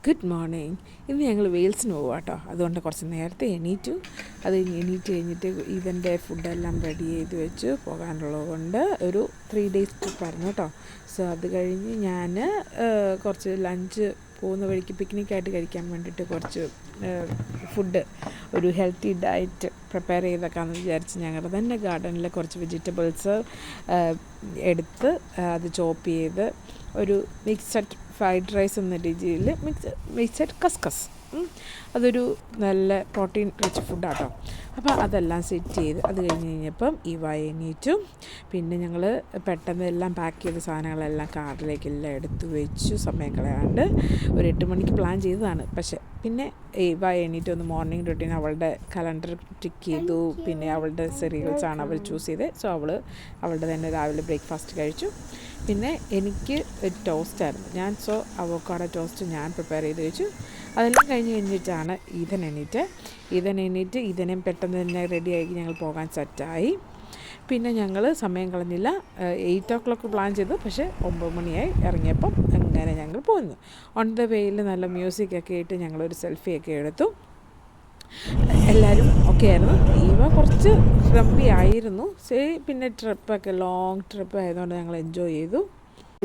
Good morning. ഇന്ന് ഞങ്ങൾ വെയിൽസിന് പോവാം കേട്ടോ. അതുകൊണ്ട് കുറച്ച് നേരത്തെ എണീറ്റു. അത് എണീറ്റ് കഴിഞ്ഞിട്ട് ഇവൻ്റെ ഫുഡെല്ലാം റെഡി ചെയ്ത് വെച്ച് പോകാനുള്ളത് കൊണ്ട് ഒരു 3 days ട്രിപ്പായിരുന്നു കേട്ടോ. സോ അത് കഴിഞ്ഞ് ഞാൻ കുറച്ച് ലഞ്ച് പോകുന്ന വഴിക്ക് പിക്നിക്കായിട്ട് കഴിക്കാൻ വേണ്ടിയിട്ട് കുറച്ച് ഫുഡ് ഒരു ഹെൽത്തി ഡയറ്റ് പ്രിപ്പയർ ചെയ്തേക്കാമെന്ന് വിചാരിച്ച് ഞങ്ങളുടെ തന്നെ ഗാർഡനിൽ കുറച്ച് വെജിറ്റബിൾസ് എടുത്ത് അത് ചോപ്പ് ചെയ്ത് ഒരു മിക്സഡ് ഫ്രൈഡ് റൈസ് എന്ന രീതിയിൽ മിക്സഡ് കസ്കസ്, അതൊരു നല്ല പ്രോട്ടീൻ റിച്ച് ഫുഡാട്ടോ. അപ്പോൾ അതെല്ലാം സെറ്റ് ചെയ്ത് അത് കഴിഞ്ഞപ്പം എണീറ്റു. പിന്നെ ഞങ്ങൾ പെട്ടെന്ന് എല്ലാം പാക്ക് ചെയ്ത സാധനങ്ങളെല്ലാം കാറിലേക്കെല്ലാം എടുത്തു വെച്ചു, സമയം കളയാണ്ട്. ഒരു 8 മണിക്ക് പ്ലാൻ ചെയ്തതാണ്. പക്ഷേ പിന്നെ എണീറ്റ് ഒന്ന് മോർണിംഗ് റൊട്ടീൻ അവളുടെ കലണ്ടർ ടിക്ക് ചെയ്തു. പിന്നെ അവളുടെ സെറിയൽസാണ് അവൾ ചൂസ് ചെയ്തത്. സോ അവളുടെ തന്നെ രാവിലെ ബ്രേക്ക്ഫാസ്റ്റ് കഴിച്ചു. പിന്നെ എനിക്ക് ഒരു ടോസ്റ്റായിരുന്നു. അവോക്കാഡോ ടോസ്റ്റ് ഞാൻ പ്രിപ്പയർ ചെയ്ത് വെച്ചു. അതെല്ലാം കഴിഞ്ഞിട്ടാണ് ഈതനെയും പെട്ടെന്ന് തന്നെ റെഡിയാക്കി ഞങ്ങൾ പോകാൻ സെറ്റായി. പിന്നെ ഞങ്ങൾ സമയം കളഞ്ഞില്ല. 8 o'clock പ്ലാൻ ചെയ്തു, പക്ഷേ 9 മണിയായി ഇറങ്ങിയപ്പം അങ്ങനെ ഞങ്ങൾ പോന്നു. ഓൺ ദ വേയിൽ നല്ല മ്യൂസിക്കൊക്കെ ഇട്ട് ഞങ്ങളൊരു സെൽഫിയൊക്കെ എടുത്തു. എല്ലാവരും ഓക്കെ ആയിരുന്നു. കുറച്ച് ക്രമ്പി ആയിരുന്നു. പിന്നെ ട്രിപ്പൊക്കെ ലോങ് ട്രിപ്പ് ആയതുകൊണ്ട് ഞങ്ങൾ എൻജോയ് ചെയ്തു.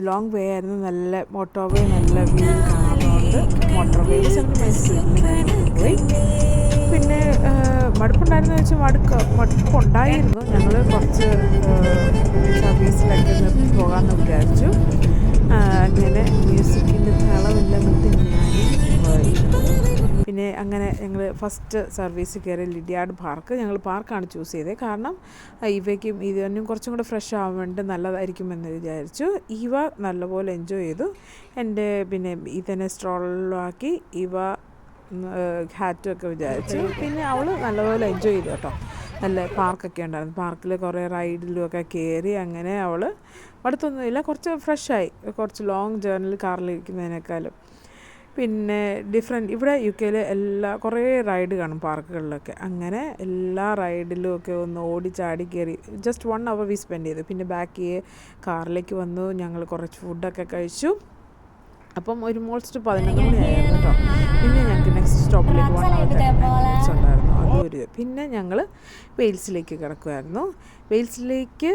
ലോങ് വേ ആയിരുന്നു. നല്ല മോട്ടോർ വേ, നല്ല വ്യൂ കാണുന്നതുകൊണ്ട് മോട്ടോർ വേയിൽ 75 കിലോമീറ്റർ പോയി. പിന്നെ മടുപ്പുണ്ടായിരുന്നു വെച്ചാൽ മടുപ്പുണ്ടായിരുന്നു. ഞങ്ങൾ കുറച്ച് സർവീസിലൊക്കെ നിർത്തി പോകാമെന്ന് വിചാരിച്ചു. അങ്ങനെ മ്യൂസിക്കിൻ്റെ താളമില്ലെന്നിട്ട് പിന്നെ അങ്ങനെ ഞങ്ങൾ ഫസ്റ്റ് സർവീസ് കയറി ലിഡിയാർഡ് പാർക്ക്. ഞങ്ങൾ പാർക്കാണ് ചൂസ് ചെയ്തത്. കാരണം ഇവയ്ക്കും ഇതിനും കുറച്ചും കൂടെ ഫ്രഷ് ആവാൻ വേണ്ടി നല്ലതായിരിക്കുമെന്ന് വിചാരിച്ചു. നല്ലപോലെ എൻജോയ് ചെയ്തു. പിന്നെ ഇതിനെ സ്ട്രോളിലാക്കി ഹാറ്റുമൊക്കെ വിചാരിച്ചു. പിന്നെ അവൾ നല്ലപോലെ എൻജോയ് ചെയ്തു കേട്ടോ. നല്ല പാർക്കൊക്കെ ഉണ്ടായിരുന്നു. പാർക്കിൽ കുറേ റൈഡിലുമൊക്കെ കയറി. അങ്ങനെ അവൾ അടുത്തൊന്നുമില്ല, കുറച്ച് ഫ്രഷായി. കുറച്ച് ലോങ് ജേർണിയിൽ കാറിലിരിക്കുന്നതിനേക്കാളും. പിന്നെ ഇവിടെ UK കുറേ റൈഡ് കാണും പാർക്കുകളിലൊക്കെ. അങ്ങനെ എല്ലാ റൈഡിലും ഒക്കെ ഒന്ന് ഓടിച്ചാടി കയറി. ജസ്റ്റ് 1 hour വി സ്പെൻഡ് ചെയ്തു. പിന്നെ ബാക്ക് കാറിലേക്ക് വന്നു. ഞങ്ങൾ കുറച്ച് ഫുഡൊക്കെ കഴിച്ചു. അപ്പം ഓൾമോസ്റ്റ് 11 മണിയായിരുന്നു കേട്ടോ. പിന്നെ ഞങ്ങൾക്ക് നെക്സ്റ്റ് സ്റ്റോപ്പിലേക്ക് 1 hour 39 minutes ഉണ്ടായിരുന്നു. പിന്നെ ഞങ്ങൾ വെയിൽസിലേക്ക് കിടക്കുമായിരുന്നു. വെയിൽസിലേക്ക്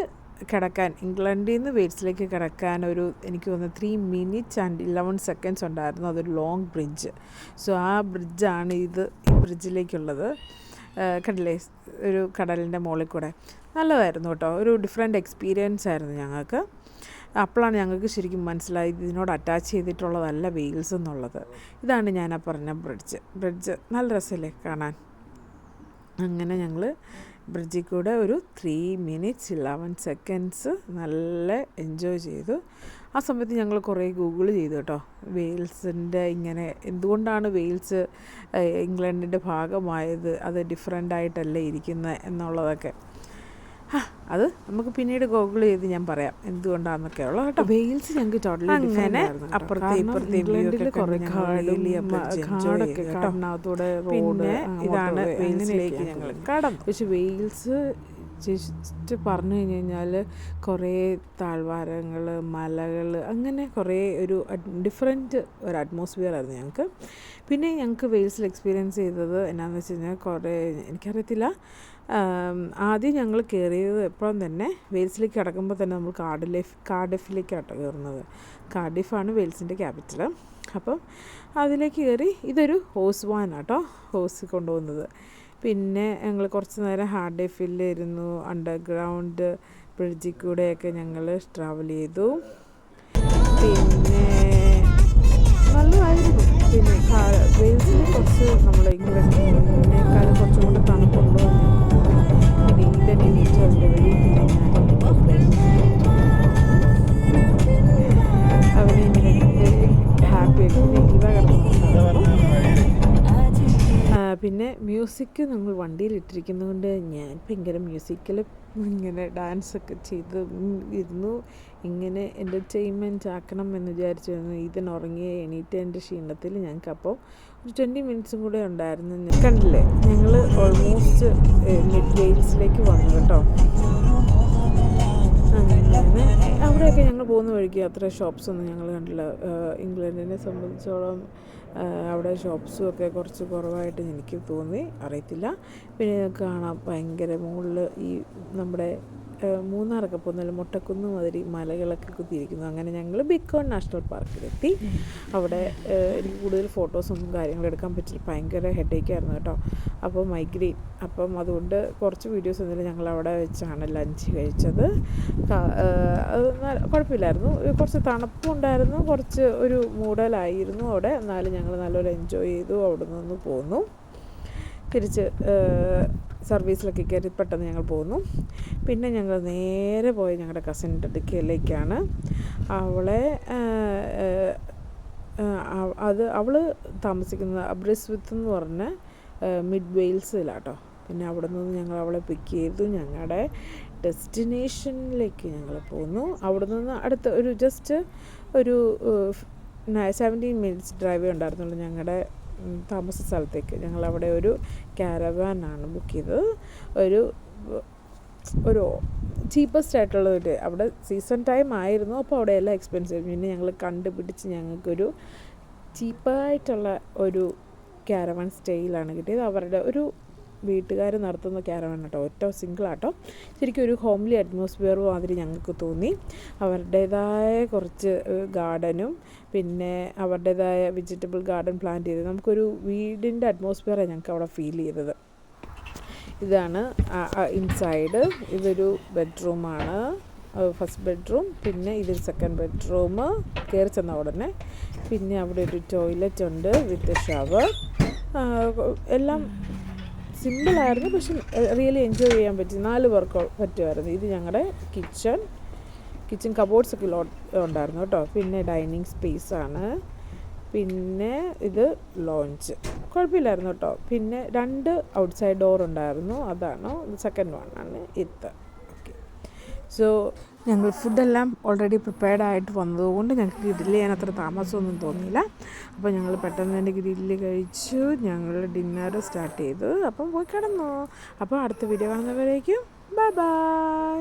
കിടക്കാൻ, ഇംഗ്ലണ്ടിൽ നിന്ന് വെയിൽസിലേക്ക് കിടക്കാൻ എനിക്ക് തോന്നുന്നു 3 minutes and 11 seconds ഉണ്ടായിരുന്നു. അതൊരു ലോങ് ബ്രിഡ്ജ്. സോ ആ ബ്രിഡ്ജാണ് ഈ ബ്രിഡ്ജിലേക്കുള്ളത്. കണ്ടില്ലേ, ഒരു കടലിൻ്റെ മുകളിൽ കൂടെ. നല്ലതായിരുന്നു കേട്ടോ. ഒരു ഡിഫറെൻ്റ് എക്സ്പീരിയൻസ് ആയിരുന്നു ഞങ്ങൾക്ക്. അപ്പോഴാണ് ഞങ്ങൾക്ക് ശരിക്കും മനസ്സിലായത് ഇതിനോട് അറ്റാച്ച് ചെയ്തിട്ടുള്ളതല്ല വെയിൽസ് എന്നുള്ളത്. ഇതാണ് ഞാൻ പറഞ്ഞ ബ്രിഡ്ജ്. നല്ല രസമല്ലേ കാണാൻ. അങ്ങനെ ഞങ്ങൾ ബ്രിഡ്ജിൽ കൂടെ ഒരു 3 minutes 11 seconds നല്ല എൻജോയ് ചെയ്തു. ആ സമയത്ത് ഞങ്ങൾ കുറേ ഗൂഗിൾ ചെയ്തു കേട്ടോ. വെയിൽസിൻ്റെ എന്തുകൊണ്ടാണ് വെയിൽസ് ഇംഗ്ലണ്ടിൻ്റെ ഭാഗമായത്, അത് ഡിഫറെൻ്റ് ആയിട്ടല്ലേ ഇരിക്കുന്നത് എന്നുള്ളതൊക്കെ. അത് നമുക്ക് പിന്നീട് ഗൂഗിൾ ചെയ്ത് ഞാൻ പറയാം എന്തുകൊണ്ടാണെന്നൊക്കെ ഉള്ളത് കേട്ടോ. വെയിൽസ് ഞങ്ങൾക്ക് ടോട്ടലി അങ്ങനെ അപ്പുറത്തെ ഇപ്പുറത്തെ കുറേ കാടൊക്കെ കാണാത്തൂടെ. പിന്നെ ഇതാണ് വെയിൽസിലേക്ക് ഞങ്ങൾ കടന്നു. പക്ഷെ വെയിൽസ് ജസ്റ്റ് പറഞ്ഞു കഴിഞ്ഞാൽ കുറേ താഴ്വാരങ്ങൾ, മലകൾ, അങ്ങനെ കുറേ ഒരു ഡിഫറെൻറ്റ് ഒരു അറ്റ്മോസ്ഫിയർ ആയിരുന്നു ഞങ്ങൾക്ക്. പിന്നെ ഞങ്ങൾക്ക് വെയിൽസിൽ എക്സ്പീരിയൻസ് ചെയ്തത് എന്നാന്ന് വെച്ച് കഴിഞ്ഞാൽ എനിക്കറിയത്തില്ല. ആദ്യം ഞങ്ങൾ കയറിയത് എപ്പോഴും തന്നെ വെയിൽസിലേക്ക് കിടക്കുമ്പോൾ തന്നെ നമ്മൾ കാർഡിഫിലേക്കാട്ടോ കയറുന്നത്. കാർഡിഫാണ് വെയിൽസിൻ്റെ ക്യാപിറ്റൽ. അപ്പം അതിലേക്ക് കയറി. ഇതൊരു ഹോഴ്സ് വാനാട്ടോ, ഹോഴ്സ് കൊണ്ടുപോകുന്നത്. പിന്നെ ഞങ്ങൾ കുറച്ച് നേരം ഹാർഡിഫിലിരുന്നു. അണ്ടർഗ്രൗണ്ട് ബ്രിഡ്ജിൽ കൂടെയൊക്കെ ഞങ്ങൾ ട്രാവൽ ചെയ്തു. പിന്നെ നല്ലതായിരുന്നു. പിന്നെ വെയിൽസിൽ കുറച്ച് നമ്മൾ ഇംഗ്ലണ്ടിനേക്കാളും കുറച്ചും കൂടെ തണുപ്പുണ്ടോ. പിന്നെ ഇതിൻ്റെ നീച്ചറിൻ്റെ വഴി അവനെ ഹാപ്പി പിന്നെ മ്യൂസിക് നമ്മൾ വണ്ടിയിലിട്ടിരിക്കുന്നതുകൊണ്ട് ഞാൻ ഭയങ്കര മ്യൂസിക്കിൽ ഡാൻസൊക്കെ ചെയ്ത് ഇരുന്നു. എൻ്റർടൈൻമെൻറ്റ് ആക്കണം എന്ന് വിചാരിച്ചിരുന്നു. ഇതിനുറങ്ങിയ എണീറ്റതിൻ്റെ ക്ഷീണത്തിൽ ഞങ്ങൾക്കപ്പോൾ ഒരു 20 minutes കൂടെ ഉണ്ടായിരുന്നു. കണ്ടില്ലേ, ഞങ്ങൾ ഓൾമോസ്റ്റ് മിഡ് വെയിൽസിലേക്ക് വന്നു കേട്ടോ. അങ്ങനെ അവിടെയൊക്കെ ഞങ്ങൾ പോകുന്ന വഴിക്ക് അത്ര ഷോപ്സൊന്നും ഞങ്ങൾ കണ്ടില്ല. ഇംഗ്ലണ്ടിനെ സംബന്ധിച്ചോളം അവിടെ ഷോപ്സും ഒക്കെ കുറച്ച് കുറവായിട്ട് എനിക്ക് തോന്നി, അറിയത്തില്ല. പിന്നെ കാണാം ഭയങ്കര മുകളിൽ ഈ നമ്മുടെ മൂന്നാറൊക്കെ പോകുന്നതിൽ മുട്ടക്കുന്ന് മാതിരി മലകളൊക്കെ കുത്തിയിരിക്കുന്നു. അങ്ങനെ ഞങ്ങൾ ബിക്കോൺ നാഷണൽ പാർക്കിലെത്തി. അവിടെ എനിക്ക് കൂടുതൽ ഫോട്ടോസൊന്നും കാര്യങ്ങളും എടുക്കാൻ പറ്റില്ല, ഭയങ്കര ഹെഡേക്കായിരുന്നു കേട്ടോ. അപ്പോൾ മൈഗ്രെയിൻ, അപ്പം അതുകൊണ്ട് കുറച്ച് വീഡിയോസ് ഒന്നുമില്ല. ഞങ്ങൾ അവിടെ വെച്ചാണ് ലഞ്ച് കഴിച്ചത്. അത് കുഴപ്പമില്ലായിരുന്നു, കുറച്ച് തണുപ്പുണ്ടായിരുന്നു, കുറച്ച് ഒരു മൂടലായിരുന്നു അവിടെ. എന്നാലും ഞങ്ങൾ നല്ലൊരു എൻജോയ് ചെയ്തു. അവിടെ നിന്ന് പോന്നു. തിരിച്ച് സർവീസിലൊക്കെ കയറി പെട്ടെന്ന് ഞങ്ങൾ പോന്നു. പിന്നെ ഞങ്ങൾ നേരെ പോയി ഞങ്ങളുടെ കസിൻ്റെ അടുക്കലേക്കാണ്. അവൾ താമസിക്കുന്നത് അബ്രസ്വിത്ത് എന്ന് പറഞ്ഞ മിഡ് വെയിൽസിലാട്ടോ. പിന്നെ അവിടെ നിന്ന് ഞങ്ങൾ അവളെ പിക്ക് ചെയ്തു. ഞങ്ങളുടെ ഡെസ്റ്റിനേഷനിലേക്ക് ഞങ്ങൾ പോന്നു. അവിടെ നിന്ന് അടുത്ത ഒരു ജസ്റ്റ് ഒരു 17 മിനിറ്റ്സ് ഡ്രൈവേ ഉണ്ടായിരുന്നുള്ളൂ ഞങ്ങളുടെ താമസ സ്ഥലത്തേക്ക്. ഞങ്ങളവിടെ ഒരു കാരവാനാണ് ബുക്ക് ചെയ്തത്. ഒരു ചീപ്പസ്റ്റ് ആയിട്ടുള്ള അവിടെ സീസൺ ടൈം ആയിരുന്നു, അപ്പോൾ അവിടെ എല്ലാം എക്സ്പെൻസീവ്. പിന്നെ ഞങ്ങൾ കണ്ടുപിടിച്ച് ഞങ്ങൾക്കൊരു ചീപ്പായിട്ടുള്ള ഒരു കാരവാൻ സ്റ്റേയിലാണ് കിട്ടിയത്. അവരുടെ ഒരു വീട്ടുകാർ നടത്തുന്ന കാരവാൻ കേട്ടോ, ഒറ്റ സിംഗിളാട്ടോ. ശരിക്കും ഒരു ഹോംലി അറ്റ്മോസ്ഫിയർ മാതിരി ഞങ്ങൾക്ക് തോന്നി. അവരുടേതായ കുറച്ച് ഗാർഡനും പിന്നെ അവരുടേതായ വെജിറ്റബിൾ ഗാർഡൻ പ്ലാന്റ് ചെയ്ത് നമുക്കൊരു വീടിൻ്റെ അറ്റ്മോസ്ഫിയറാണ് ഞങ്ങൾക്ക് അവിടെ ഫീൽ ചെയ്തത്. ഇതാണ് ഇൻസൈഡ്. ഇതൊരു ബെഡ്റൂമാണ്, ഫസ്റ്റ് ബെഡ്റൂം. പിന്നെ ഇതൊരു സെക്കൻഡ് ബെഡ്റൂം കയറി ചെന്ന ഉടനെ. പിന്നെ അവിടെ ഒരു ടോയ്ലറ്റ് ഉണ്ട് വിത്ത് ഷവർ. എല്ലാം സിമ്പിളായിരുന്നു, പക്ഷെ റിയലി എൻജോയ് ചെയ്യാൻ പറ്റി. 4 പേർക്ക് പറ്റുമായിരുന്നു. ഇത് ഞങ്ങളുടെ കിച്ചൺ കബോർഡ്സൊക്കെ ഉണ്ടായിരുന്നു കേട്ടോ. പിന്നെ ഡൈനിങ് സ്പേസാണ്. പിന്നെ ഇത് ലോഞ്ച്, കുഴപ്പമില്ലായിരുന്നു കേട്ടോ. പിന്നെ 2 ഔട്ട്സൈഡ് ഡോർ ഉണ്ടായിരുന്നു, അതാണ് സെക്കൻഡ് വണ്ണാണ് ഇത്. ഓക്കെ, സോ ഞങ്ങൾ ഫുഡെല്ലാം ഓൾറെഡി പ്രിപ്പയർഡ് ആയിട്ട് വന്നതുകൊണ്ട് ഞങ്ങൾക്ക് ഗ്രില്ല് ചെയ്യാൻ അത്ര താമസമൊന്നും തോന്നിയില്ല. അപ്പോൾ ഞങ്ങൾ പെട്ടെന്ന് തന്നെ ഗ്രില്ല് കഴിച്ചു. ഞങ്ങൾ ഡിന്നർ സ്റ്റാർട്ട് ചെയ്തു. അപ്പം പോയി കിടന്നു. അപ്പോൾ അടുത്ത വീഡിയോ കാണുന്നവരേക്കും ബൈ ബൈ.